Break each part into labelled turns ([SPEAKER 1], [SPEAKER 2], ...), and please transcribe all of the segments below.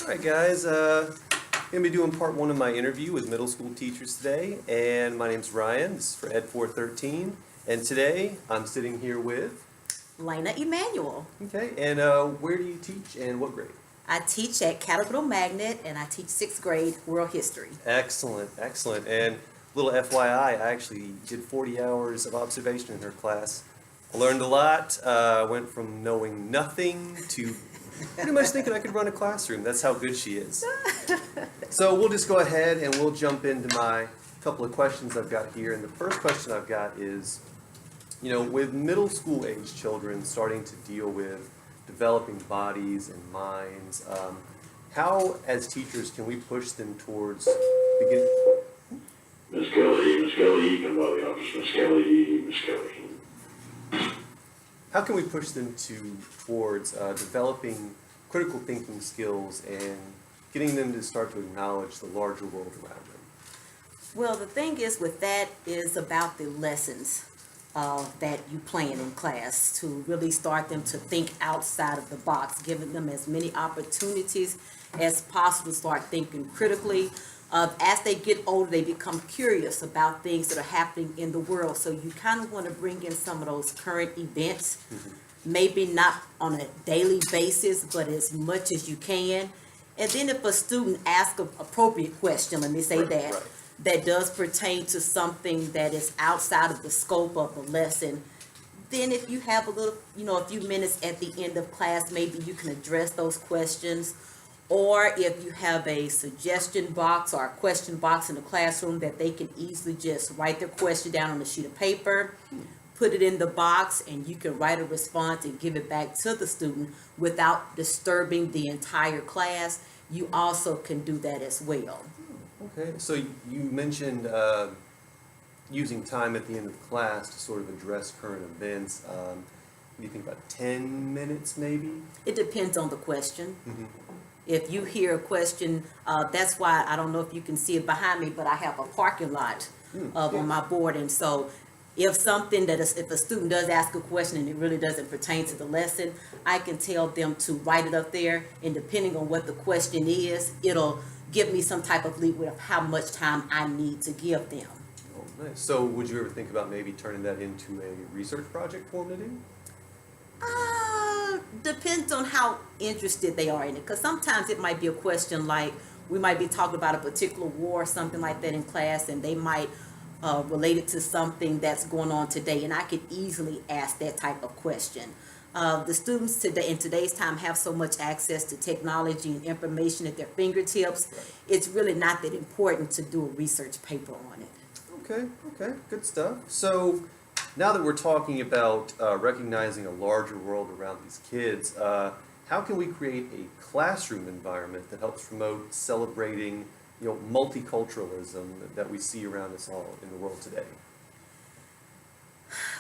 [SPEAKER 1] Alright guys, gonna be doing part one of my interview with middle school teachers today, and my name's Ryan, this is for Ed 413, and today I'm sitting here with,
[SPEAKER 2] Lena Emanuel.
[SPEAKER 1] okay, and where do you teach and what grade?
[SPEAKER 2] I teach at Caterpillar Magnet and I teach 6th grade world history.
[SPEAKER 1] Excellent, excellent, and little FYI, I actually did 40 hours of observation in her class. I learned a lot, went from knowing nothing to pretty much thinking I could run a classroom. That's how good she is. So we'll just go ahead and we'll jump into my couple of questions I've got here. And the first question I've got is, with middle school age children starting to deal with developing bodies and minds, how as teachers can we push them towards begin?
[SPEAKER 3] Miss Kelly, you can call the office, Miss Kelly.
[SPEAKER 1] How can we push them towards developing critical thinking skills and getting them to start to acknowledge the larger world around them?
[SPEAKER 2] Well, the thing is with that is about the lessons that you plan in class to really start them to think outside of the box, giving them as many opportunities as possible to start thinking critically. As they get older, they become curious about things that are happening in the world. So you kind of want to bring in some of those current events, maybe not on a daily basis, but as much as you can. And then if a student asks an appropriate question, let me say
[SPEAKER 1] Right.
[SPEAKER 2] that does pertain to something that is outside of the scope of the lesson, then if you have a few minutes at the end of class, maybe you can address those questions. Or if you have a suggestion box or a question box in the classroom that they can easily just write their question down on a sheet of paper, put it in the box, and you can write a response and give it back to the student without disturbing the entire class. You also can do that as well.
[SPEAKER 1] Okay, so you mentioned using time at the end of class to sort of address current events. What do you think, about 10 minutes maybe?
[SPEAKER 2] It depends on the question. If you hear a question, that's why I don't know if you can see it behind me, but I have a parking lot on my board. And so if if a student does ask a question and it really doesn't pertain to the lesson, I can tell them to write it up there. And depending on what the question is, it'll give me some type of leeway of how much time I need to give them.
[SPEAKER 1] Oh, nice. So would you ever think about maybe turning that into a research project for them to do?
[SPEAKER 2] Depends on how interested they are in it. Because sometimes it might be a question like, we might be talking about a particular war or something like that in class, and they might relate it to something that's going on today. And I could easily ask that type of question. The students today, in today's time, have so much access to technology and information at their fingertips. It's really not that important to do a research paper on it.
[SPEAKER 1] Okay, good stuff. So now that we're talking about recognizing a larger world around these kids, how can we create a classroom environment that helps promote celebrating, multiculturalism that we see around us all in the world today?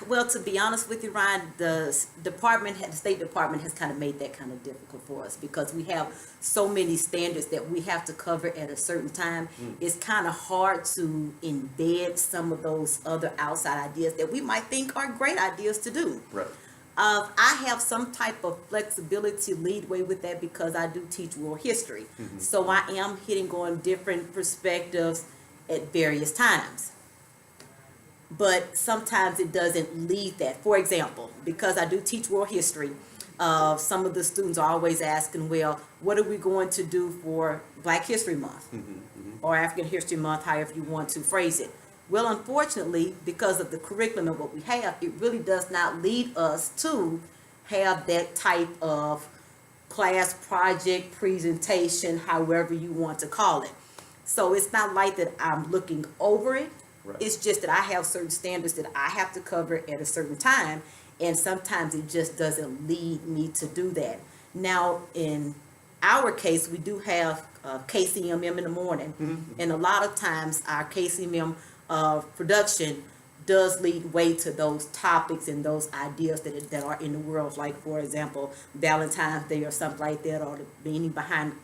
[SPEAKER 2] Well, to be honest with you, Ryan, the State Department has kind of made that kind of difficult for us because we have so many standards that we have to cover at a certain time. It's kind of hard to embed some of those other outside ideas that we might think are great ideas to do.
[SPEAKER 1] Right.
[SPEAKER 2] I have some type of flexibility leadway with that because I do teach world history. So I am hitting on different perspectives at various times. But sometimes it doesn't lead that. For example, because I do teach world history, some of the students are always asking, well, what are we going to do for Black History Month or African History Month, however you want to phrase it? Well, unfortunately, because of the curriculum of what we have, it really does not lead us to have that type of class project, presentation, however you want to call it. So it's not like that I'm looking over it.
[SPEAKER 1] Right.
[SPEAKER 2] It's just that I have certain standards that I have to cover at a certain time, and sometimes it just doesn't lead me to do that. Now, in our case, we do have KCMM in the morning, and a lot of times our KCMM production does lead way to those topics and those ideas that are in the world, like, for example, Valentine's Day or something like that, or the meaning behind,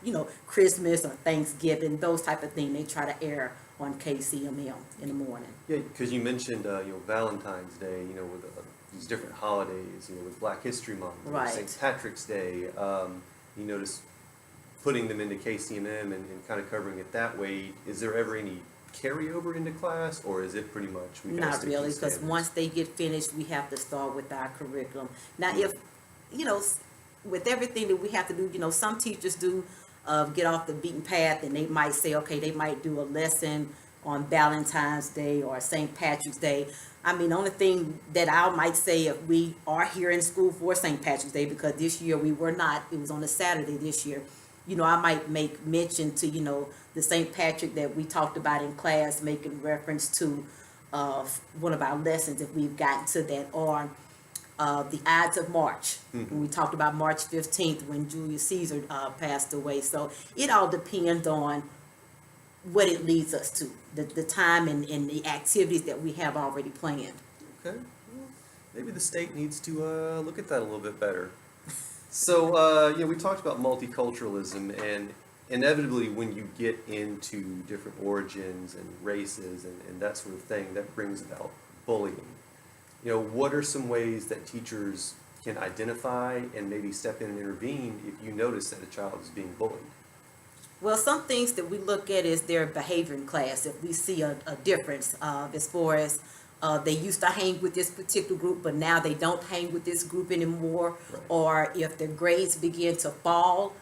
[SPEAKER 2] Christmas or Thanksgiving, those type of things. They try to air on KCML in the morning.
[SPEAKER 1] Yeah, because you mentioned, Valentine's Day, with these different holidays, with Black History Month,
[SPEAKER 2] Right.
[SPEAKER 1] St. Patrick's Day. You notice putting them into KCMM and kind of covering it that way, is there ever any carryover into class, or is it pretty much we gotta
[SPEAKER 2] Not
[SPEAKER 1] stick to
[SPEAKER 2] really,
[SPEAKER 1] the
[SPEAKER 2] because
[SPEAKER 1] standards?
[SPEAKER 2] once they get finished, we have to start with our curriculum. Now, if, you know, with everything that we have to do, you know, some teachers do get off the beaten path, and they might say, okay, they might do a lesson on Valentine's Day or St. Patrick's Day. I mean, the only thing that I might say, if we are here in school for St. Patrick's Day, because this year we were not, it was on a Saturday this year, you know, I might make mention to, you know, the St. Patrick that we talked about in class, making reference to one of our lessons if we've gotten to that, or the Ides of March, when we talked about March 15th when Julius Caesar passed away. So it all depends on what it leads us to, the time and the activities that we have already planned.
[SPEAKER 1] Okay, well, maybe the state needs to look at that a little bit better. So, you know, we talked about multiculturalism, and inevitably when you get into different origins and races and that sort of thing, that brings about bullying. You know, what are some ways that teachers can identify and maybe step in and intervene if you notice that a child is being bullied?
[SPEAKER 2] Well, some things that we look at is their behavior in class. If we see a difference as far as they used to hang with this particular group, but now they don't hang with this group anymore,
[SPEAKER 1] Right.
[SPEAKER 2] or if their grades begin to fall,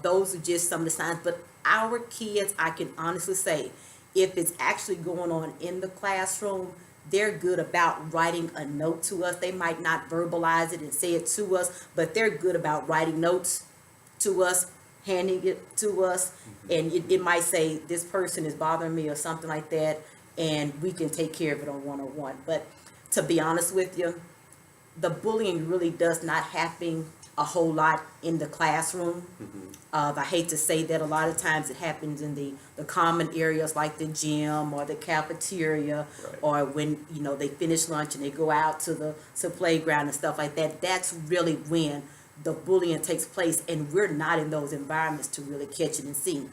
[SPEAKER 2] those are just some of the signs. But our kids, I can honestly say, if it's actually going on in the classroom, they're good about writing a note to us. They might not verbalize it and say it to us, but they're good about writing notes to us, handing it to us, and it might say, this person is bothering me or something like that, and we can take care of it on one-on-one. But to be honest with you, the bullying really does not happen a whole lot in the classroom. I hate to say that a lot of times it happens in the common areas like the gym or the cafeteria,
[SPEAKER 1] Right.
[SPEAKER 2] or when, you know, they finish lunch and they go out to the playground and stuff like that. That's really when the bullying takes place, and we're not in those environments to really catch it and see.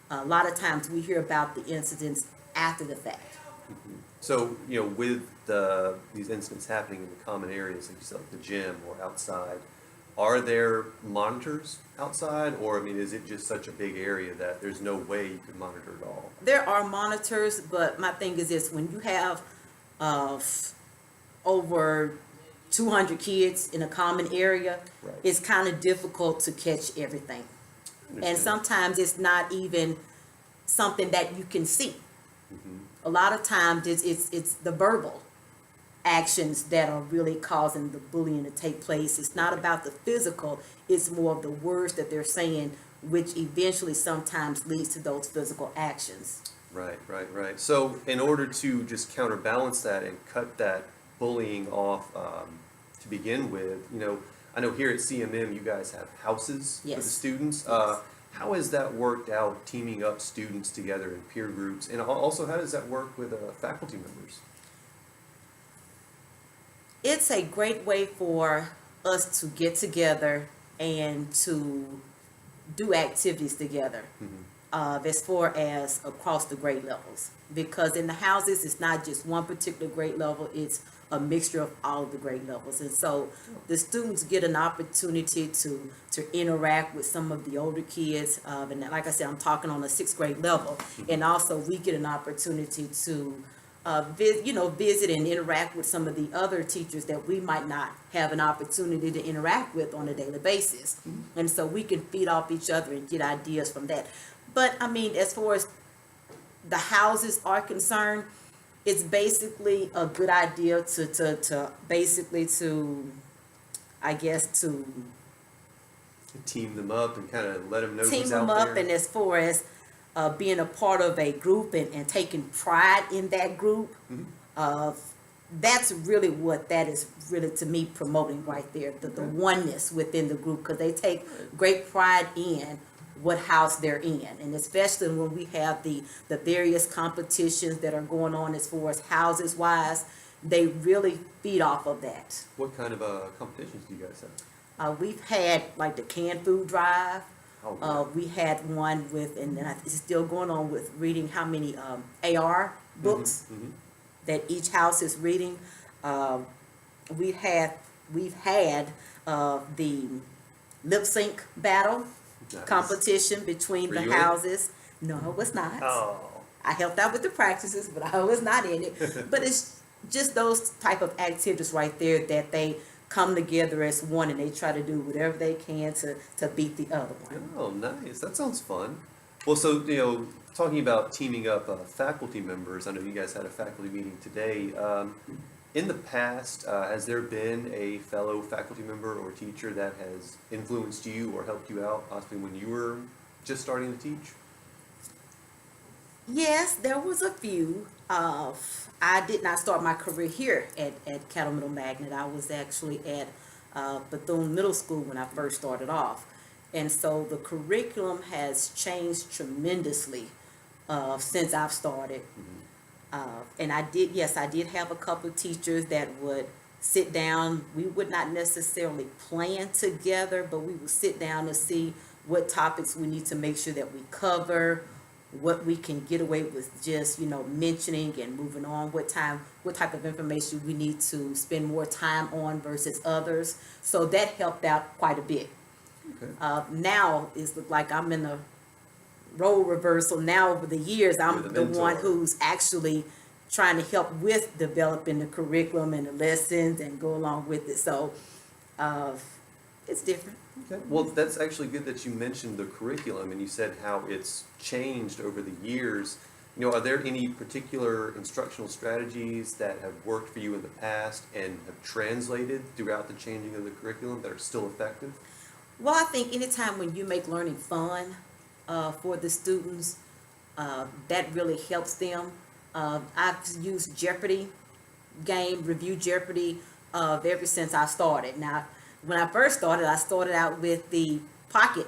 [SPEAKER 2] A lot of times we hear about the incidents after the fact.
[SPEAKER 1] So, you know, with these incidents happening in the common areas, like you said, like the gym or outside, are there monitors outside, or I mean, is it just such a big area that there's no way you could monitor it all?
[SPEAKER 2] There are monitors, but my thing is this: when you have over 200 kids in a common area,
[SPEAKER 1] Right.
[SPEAKER 2] it's kind of difficult to catch everything. And
[SPEAKER 1] Understand.
[SPEAKER 2] sometimes it's not even something that you can see.
[SPEAKER 1] Mhm.
[SPEAKER 2] A lot of times it's the verbal actions that are really causing the bullying to take place. It's not about the physical, it's more of the words that they're saying, which eventually sometimes leads to those physical actions.
[SPEAKER 1] Right. So, in order to just counterbalance that and cut that bullying off to begin with, you know, I know here at CMM you guys have houses for the
[SPEAKER 2] Yes.
[SPEAKER 1] students. How has that worked out, teaming up students together in peer groups? And also, how does that work with faculty members?
[SPEAKER 2] It's a great way for us to get together and to do activities together, as far as across the grade levels. Because in the houses, it's not just one particular grade level, it's a mixture of all of the grade levels. And so the students get an opportunity to interact with some of the older kids. And like I said, I'm talking on a sixth grade level. And also we get an opportunity to visit and interact with some of the other teachers that we might not have an opportunity to interact with on a daily basis. And so we can feed off each other and get ideas from that. But I mean, as far as the houses are concerned, it's basically a good idea to
[SPEAKER 1] Team them up and kind of let them know
[SPEAKER 2] team
[SPEAKER 1] who's
[SPEAKER 2] them
[SPEAKER 1] out
[SPEAKER 2] up,
[SPEAKER 1] there.
[SPEAKER 2] and as far as being a part of a group and taking pride in that group, that's really what that is really to me promoting right there, the oneness within the group, because they take great pride in what house they're in, and especially when we have the various competitions that are going on as far as houses wise, they really feed off of that.
[SPEAKER 1] What kind of competitions do you guys have?
[SPEAKER 2] We've had like the canned food drive.
[SPEAKER 1] Oh,
[SPEAKER 2] We had one with, and it's still going on with reading how many AR books that each house is reading. We've had the lip sync battle
[SPEAKER 1] Nice.
[SPEAKER 2] competition between
[SPEAKER 1] Were
[SPEAKER 2] the
[SPEAKER 1] you in it?
[SPEAKER 2] houses. No, I was not.
[SPEAKER 1] Oh,
[SPEAKER 2] I helped out with the practices, but I was not in it. But it's just those type of activities right there that they come together as one and they try to do whatever they can to beat the other one.
[SPEAKER 1] oh, nice. That sounds fun. Well, so, talking about teaming up faculty members, I know you guys had a faculty meeting today. In the past, has there been a fellow faculty member or teacher that has influenced you or helped you out, possibly when you were just starting to teach?
[SPEAKER 2] Yes, there was a few. I did not start my career here at Cattle Middle Magnet. I was actually at Bethune Middle School when I first started off. And so the curriculum has changed tremendously since I've started. And I did have a couple of teachers that would sit down. We would not necessarily plan together, but we would sit down to see what topics we need to make sure that we cover, what we can get away with just, mentioning and moving on, what type of information we need to spend more time on versus others. So that helped out quite a bit.
[SPEAKER 1] Okay.
[SPEAKER 2] Now it's like I'm in a role reversal. Now over the years,
[SPEAKER 1] You're
[SPEAKER 2] I'm
[SPEAKER 1] the
[SPEAKER 2] the one
[SPEAKER 1] mentor.
[SPEAKER 2] who's actually trying to help with developing the curriculum and the lessons and go along with it. So it's different.
[SPEAKER 1] Okay. Well, that's actually good that you mentioned the curriculum and you said how it's changed over the years. Are there any particular instructional strategies that have worked for you in the past and have translated throughout the changing of the curriculum that are still effective?
[SPEAKER 2] Well, I think anytime when you make learning fun for the students, that really helps them. I've used Jeopardy game, Review Jeopardy, ever since I started. Now, when I first started, I started out with the pocket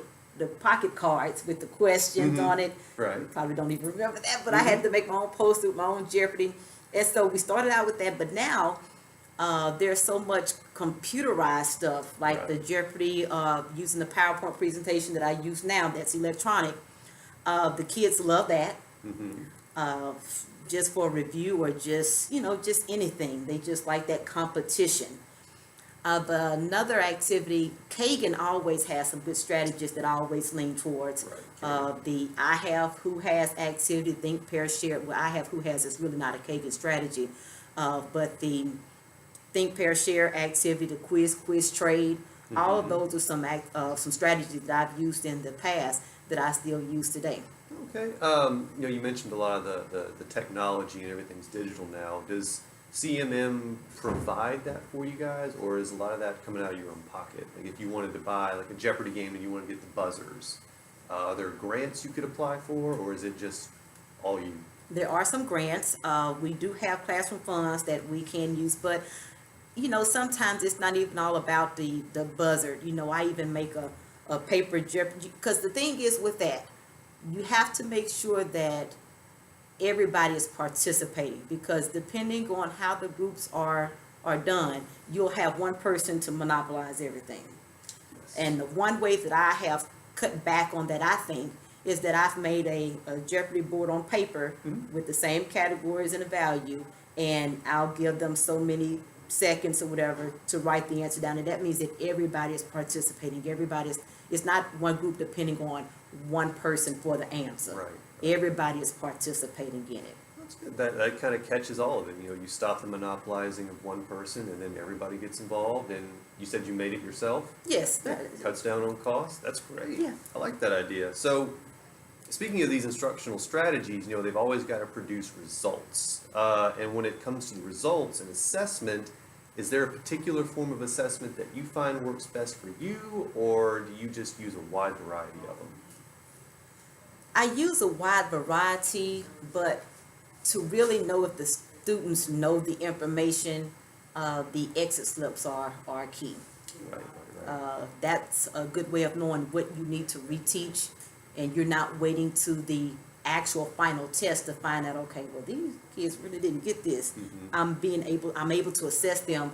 [SPEAKER 2] cards with the questions on it.
[SPEAKER 1] Right.
[SPEAKER 2] You probably don't even remember that, but I had to make my own poster with my own Jeopardy. And so we started out with that, but now there's so much computerized stuff, like the
[SPEAKER 1] Right.
[SPEAKER 2] Jeopardy, using the PowerPoint presentation that I use now, that's electronic. The kids love that. Just for review or just anything. They just like that competition. But another activity, Kagan always has some good strategies that I always lean towards.
[SPEAKER 1] Right.
[SPEAKER 2] The I Have Who Has activity, Think, Pair, Share. Well, I Have Who Has is really not a Kagan strategy. But the Think, Pair, Share activity, the quiz, trade, all of those are some strategies that I've used in the past that I still use today.
[SPEAKER 1] Okay. You mentioned a lot of the technology and everything's digital now. Does CMM provide that for you guys, or is a lot of that coming out of your own pocket? Like if you wanted to buy like a Jeopardy game and you want to get the buzzers, are there grants you could apply for, or is it just all you?
[SPEAKER 2] There are some grants. We do have classroom funds that we can use, but sometimes it's not even all about the buzzard. I even make a paper Jeopardy, because the thing is with that, you have to make sure that everybody is participating, because depending on how the groups are done, you'll have one person to monopolize everything. And the one way that I have cut back on that, I think, is that I've made a Jeopardy board on paper with the same categories and a value, and I'll give them so many seconds or whatever to write the answer down. And that means that everybody is participating. It's not one group depending on one person for the answer.
[SPEAKER 1] Right.
[SPEAKER 2] Everybody is participating in it.
[SPEAKER 1] That's good. That kind of catches all of it. You stop the monopolizing of one person, and then everybody gets involved. And you said you made it yourself.
[SPEAKER 2] Yes.
[SPEAKER 1] Cuts down on costs. That's great.
[SPEAKER 2] Yeah.
[SPEAKER 1] I like that idea. So, speaking of these instructional strategies, they've always got to produce results. And when it comes to the results and assessment, is there a particular form of assessment that you find works best for you, or do you just use a wide variety of them?
[SPEAKER 2] I use a wide variety, but to really know if the students know the information, the exit slips are key.
[SPEAKER 1] Right.
[SPEAKER 2] That's a good way of knowing what you need to reteach, and you're not waiting to the actual final test to find out, okay, well, these kids really didn't get this. I'm able to assess them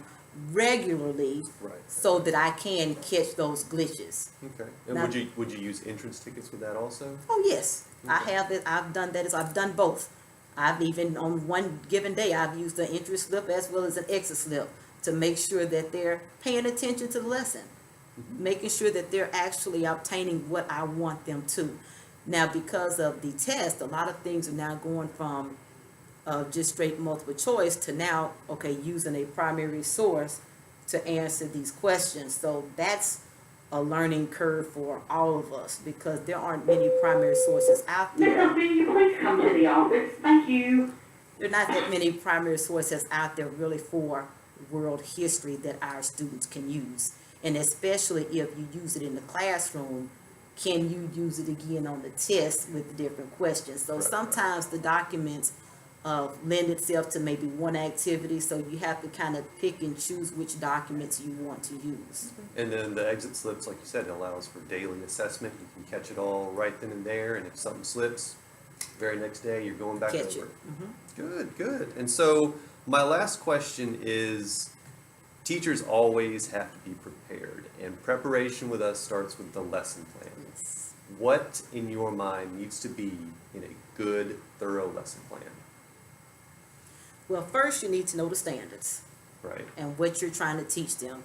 [SPEAKER 2] regularly,
[SPEAKER 1] Right.
[SPEAKER 2] so that I can catch those glitches.
[SPEAKER 1] Okay. And
[SPEAKER 2] Now-
[SPEAKER 1] would you use entrance tickets with that also?
[SPEAKER 2] Oh, yes, I
[SPEAKER 1] Okay.
[SPEAKER 2] have it. I've done that. I've done both. I've even, on one given day, I've used an entry slip as well as an exit slip to make sure that they're paying attention to the lesson. making sure that they're actually obtaining what I want them to. Now, because of the test, a lot of things are now going from just straight multiple choice to now, okay, using a primary source to answer these questions. So that's a learning curve for all of us because there aren't many primary sources out
[SPEAKER 4] Miss
[SPEAKER 2] there.
[SPEAKER 4] Alvina, please come to the office. Thank you.
[SPEAKER 2] There are not that many primary sources out there really for world history that our students can use. And especially if you use it in the classroom, can you use it again on the test with the different questions? So
[SPEAKER 1] Right.
[SPEAKER 2] sometimes the documents lend itself to maybe one activity, so you have to kind of pick and choose which documents you want to use.
[SPEAKER 1] And then the exit slips, like you said, it allows for daily assessment. You can catch it all right then and there, and if something slips, very next day, you're going back
[SPEAKER 2] Catch
[SPEAKER 1] over
[SPEAKER 2] it.
[SPEAKER 1] it. Good, good. And so my last question is, teachers always have to be prepared, and preparation with us starts with the lesson plan.
[SPEAKER 2] Yes.
[SPEAKER 1] What, in your mind, needs to be in a good, thorough lesson plan?
[SPEAKER 2] Well, first you need to know the standards
[SPEAKER 1] Right?
[SPEAKER 2] and what you're trying to teach them.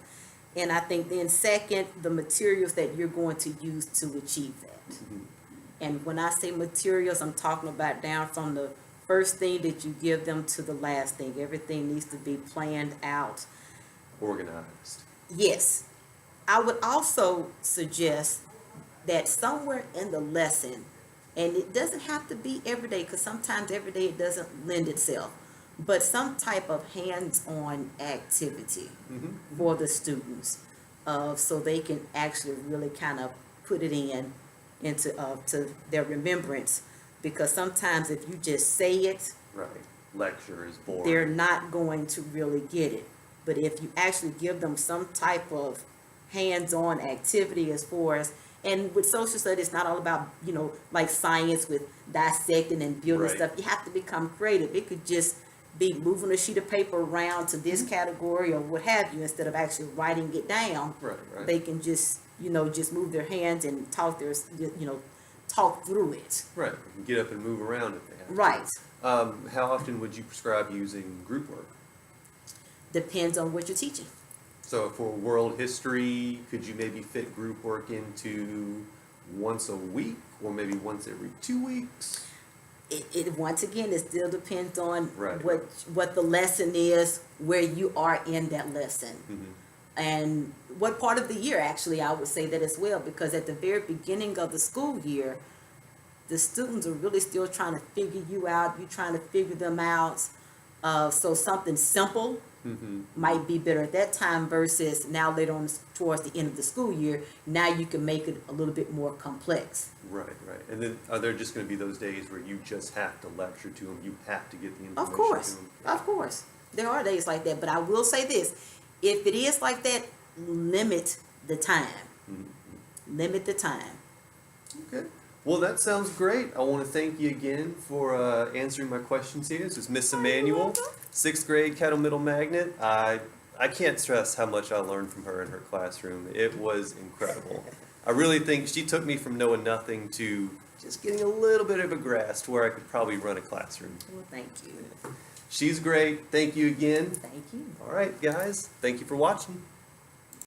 [SPEAKER 2] And I think then second, the materials that you're going to use to achieve that. And when I say materials, I'm talking about down from the first thing that you give them to the last thing. Everything needs to be planned out.
[SPEAKER 1] Organized.
[SPEAKER 2] Yes, I would also suggest that somewhere in the lesson, and it doesn't have to be every day, because sometimes every day it doesn't lend itself, but some type of hands-on activity for the students, so they can actually really kind of put it into to their remembrance, because sometimes if you just say it,
[SPEAKER 1] Right. Lecture is boring.
[SPEAKER 2] they're not going to really get it. But if you actually give them some type of hands-on activity as far as, and with social studies, it's not all about, like science with dissecting and building
[SPEAKER 1] Right.
[SPEAKER 2] stuff. You have to become creative. It could just be moving a sheet of paper around to this category or what have you, instead of actually writing it down.
[SPEAKER 1] Right, right.
[SPEAKER 2] They can just, just move their hands and talk talk through it.
[SPEAKER 1] Right. They can get up and move around if they have to.
[SPEAKER 2] Right.
[SPEAKER 1] How often would you prescribe using group work?
[SPEAKER 2] Depends on what you're teaching.
[SPEAKER 1] So for world history, could you maybe fit group work into once a week or maybe once every 2 weeks?
[SPEAKER 2] It once again, it still depends on
[SPEAKER 1] Right.
[SPEAKER 2] what the lesson is, where you are in that lesson. And what part of the year, actually, I would say that as well, because at the very beginning of the school year, the students are really still trying to figure you out, you're trying to figure them out. So something simple might be better at that time versus now later on towards the end of the school year, now you can make it a little bit more complex.
[SPEAKER 1] Right, right. And then are there just going to be those days where you just have to lecture to them? You have to get the information
[SPEAKER 2] Of course,
[SPEAKER 1] to them?
[SPEAKER 2] of course. There are days like that, but I will say this, if it is like that, limit the time. Limit the time.
[SPEAKER 1] Okay. Well, that sounds great. I want to thank you again for answering my questions here. This is Miss Emanuel, 6th grade Caddo Middle Magnet. I can't stress how much I learned from her in her classroom. It was incredible. I really think she took me from knowing nothing to just getting a little bit of a grasp to where I could probably run a classroom.
[SPEAKER 2] Well, thank you.
[SPEAKER 1] She's great. Thank you again.
[SPEAKER 2] Thank you.
[SPEAKER 1] All right, guys. Thank you for watching.